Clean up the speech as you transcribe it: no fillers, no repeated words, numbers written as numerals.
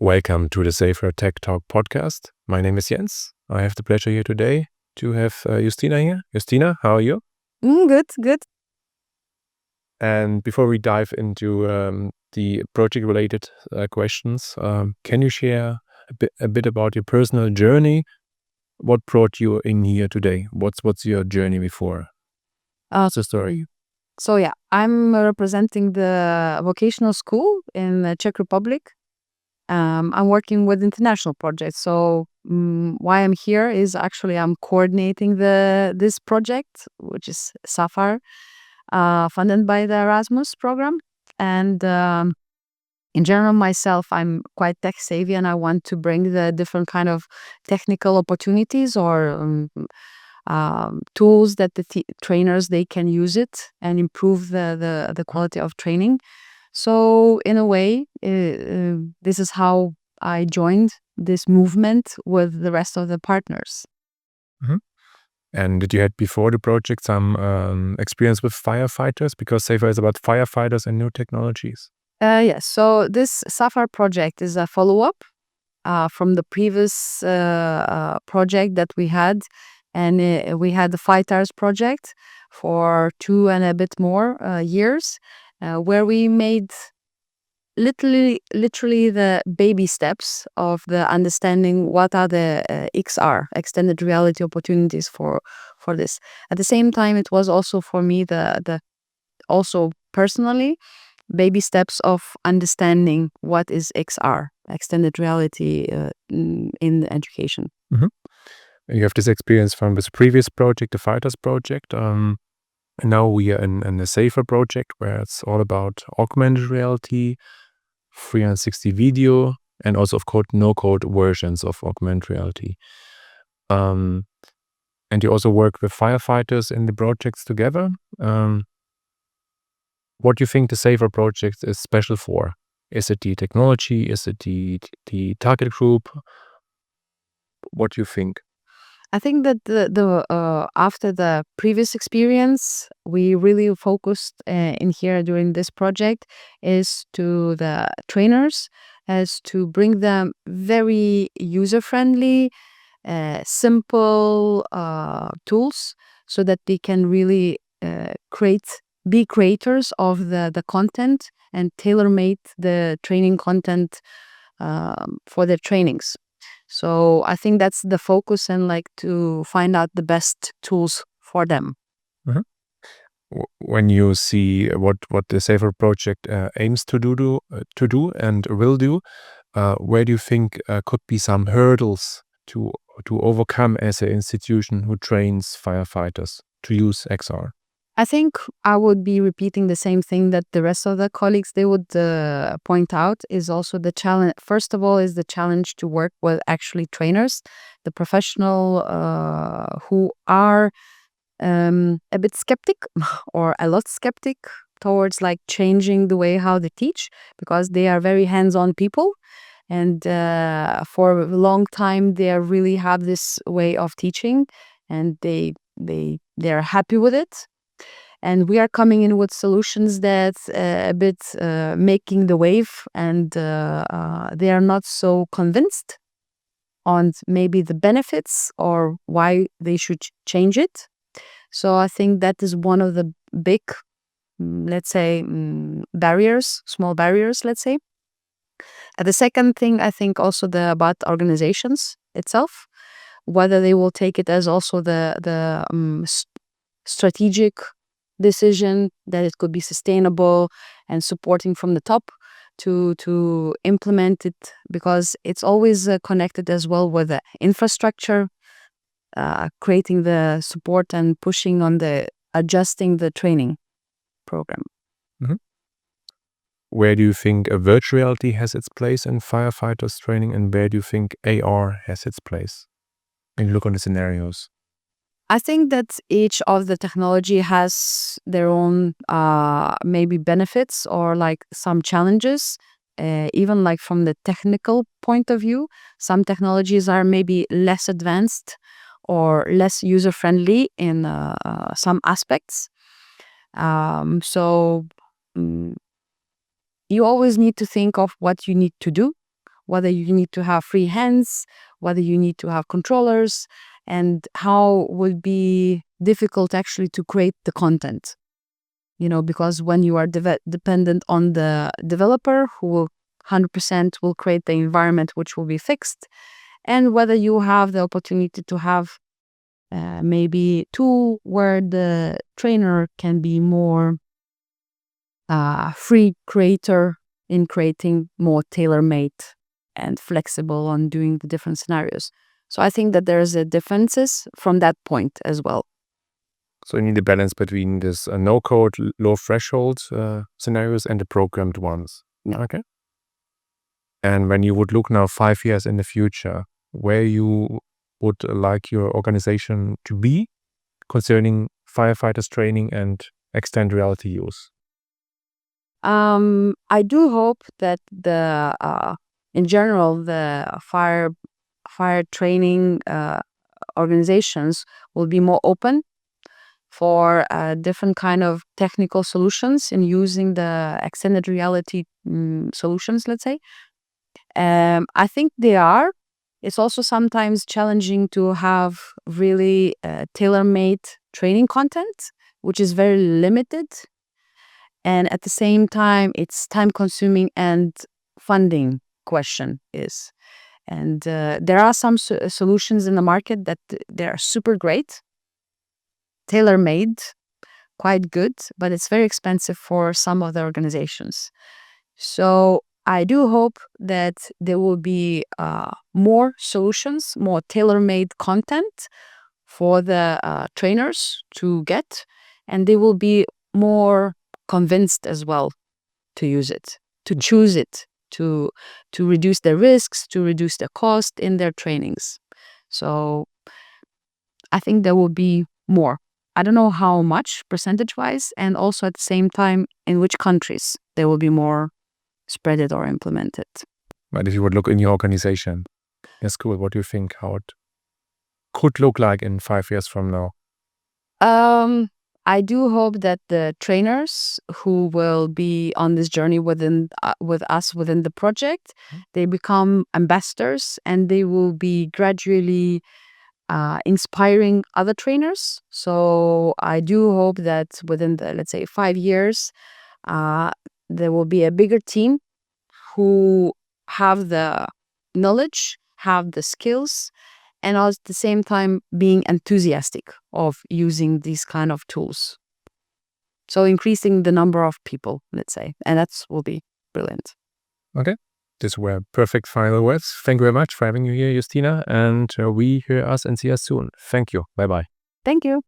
Welcome to the SAFAR Tech Talk podcast. My name is Jens. I have the pleasure here today to have Justina here. Justina, how are you? Good. And before we dive into the project-related questions, can you share a bit about your personal journey? What brought you in here today? What's your journey before? What's the story? So yeah, I'm representing the vocational school in the Czech Republic. I'm working with international projects. So why I'm here is actually I'm coordinating this project, which is SAFAR, funded by the Erasmus program. And in general, myself, I'm quite tech savvy, and I want to bring the different kind of technical opportunities or tools that the trainers they can use it and improve the quality of training. So in a way, this is how I joined this movement with the rest of the partners. Mhm. And did you had before the project some experience with firefighters? Because SAFAR is about firefighters and new technologies. Yes, so this SAFAR project is a follow-up from the previous project that we had. And we had the Fighters project for 2 and a bit more years, where we made literally the baby steps of the understanding what are the XR, extended reality opportunities for this. At the same time, it was also for me the also personally baby steps of understanding what is XR, extended reality in education. Mm-hmm. You have this experience from this previous project, the Fighters project. And now we are in the SAFAR project, where it's all about augmented reality, 360 video, and also of course no-code versions of augmented reality. And you also work with firefighters in the projects together. What do you think the SAFAR project is special for? Is it the technology? Is it the target group? What do you think? I think that the after the previous experience, we really focused in here during this project is to the trainers, as to bring them very user-friendly, simple tools, so that they can really be creators of the content and tailor-made the training content for their trainings. So I think that's the focus, and like to find out the best tools for them. When you see what the SAFAR project aims to do and will do, where do you think could be some hurdles to overcome as an institution who trains firefighters to use XR? I think I would be repeating the same thing that the rest of the colleagues they would point out, is also the challenge. First of all, is the challenge to work with actually trainers, the professional who are a bit skeptic or a lot skeptic towards like changing the way how they teach, because they are very hands-on people, and for a long time they really have this way of teaching, and they're happy with it. And we are coming in with solutions that a bit making the wave, and they are not so convinced on maybe the benefits or why they should change it. So I think that is one of the big, let's say, small barriers, let's say. And the second thing, I think also about organizations itself, whether they will take it as also the strategic decision that it could be sustainable and supporting from the top to implement it, because it's always connected as well with the infrastructure, creating the support and pushing on the adjusting the training program. Mm-hmm. Where do you think virtual reality has its place in firefighters training, and where do you think AR has its place? When you look on the scenarios. I think that each of the technology has their own maybe benefits or like some challenges. Even like from the technical point of view, some technologies are maybe less advanced or less user-friendly in some aspects. So you always need to think of what you need to do, whether you need to have free hands, whether you need to have controllers, and how will be difficult actually to create the content. Because when you are dependent on the developer who will 100% will create the environment which will be fixed, and whether you have the opportunity to have maybe tool where the trainer can be more free creator in creating more tailor-made and flexible on doing the different scenarios. So I think that there's a differences from that point as well. So you need a balance between this no-code, low-threshold scenarios and the programmed ones. Yeah. Okay. And when you would look now 5 years in the future, where you would like your organization to be concerning firefighters training and extended reality use? I do hope that in general, the fire training organizations will be more open for different kind of technical solutions in using the extended reality solutions, let's say. I think they are. It's also sometimes challenging to have really tailor-made training content, which is very limited. And at the same time, it's time-consuming and funding question is. And there are some solutions in the market that they are super great, tailor-made, quite good, but it's very expensive for some of the organizations. So I do hope that there will be more solutions, more tailor-made content for the trainers to get, and they will be more convinced as well to use it, to choose it, to reduce the risks, to reduce the cost in their trainings. So I think there will be more. I don't know how much percentage-wise, and also at the same time in which countries there will be more spread or implemented. But if you would look in your organization, yes, cool. What do you think how it could look like in 5 years from now? I do hope that the trainers who will be on this journey with us within the project, they become ambassadors, and they will be gradually inspiring other trainers. So I do hope that within the, let's say, 5 years, there will be a bigger team who have the knowledge, have the skills, and at the same time being enthusiastic of using these kind of tools. So increasing the number of people, let's say, and that will be brilliant. Okay. These were perfect final words. Thank you very much for having you here, Justina. And we hear us and see us soon. Thank you. Bye-bye. Thank you.